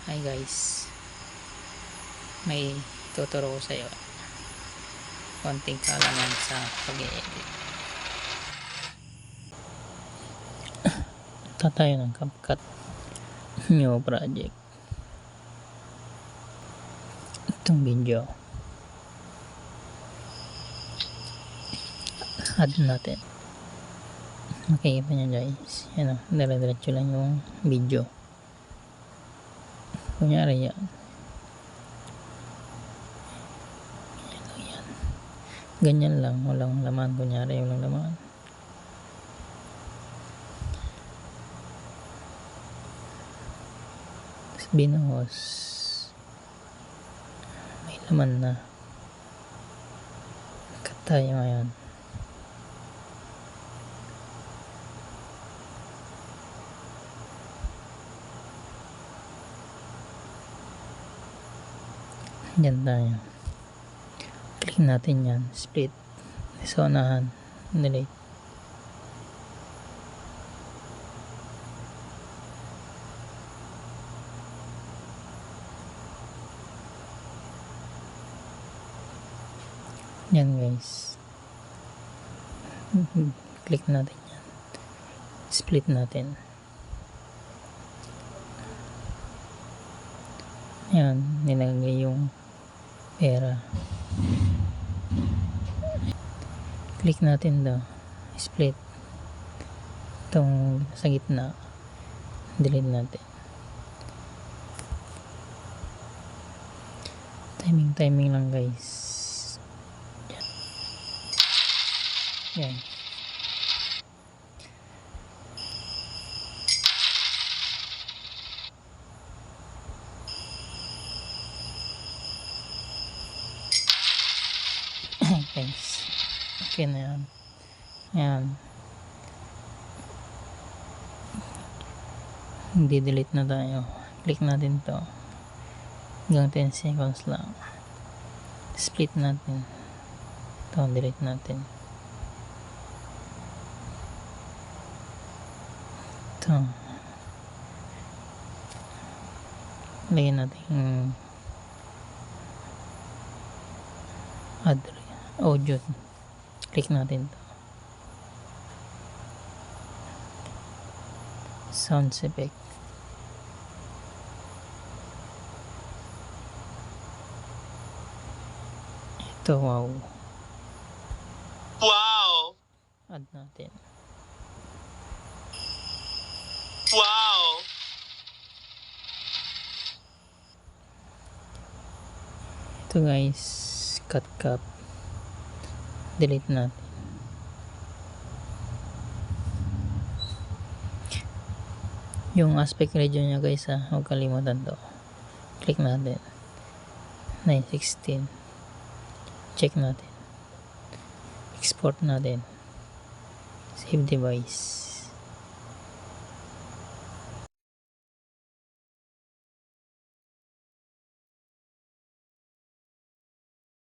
Hi guys, may tuturo ko sa iyo konting kaalaman sa pag-edit. Punta tayo ng CapCut new project. Itong video add natin, makikita nyo guys, yan o, dire-diretso lang yung video. Kunyari yan, ganyan lang, walang laman. Kunyari walang laman, tapos binuhos, may laman na. Cut tayo ngayon. Yan tayo, click natin yan, split sa unahan, delete. Yan guys, click natin yan, split natin. Yan, nilagay yung pera. Click natin daw, split itong sa gitna, delete natin. Timing lang guys. Yan. Thanks. Okay na yan. Yan. Delete na tayo. Click natin to. Hanggang 10 seconds lang. Split natin. Ito, delete natin. Ito. Lagyan natin add audio. Click natin to. Sounds effect. Ito, wow. Wow! Add natin. Wow! Ito guys, cut. Delete natin. Yung aspect ratio nya guys huwag kalimutan to. Click natin. 9:16. Check natin. Export natin. Save device.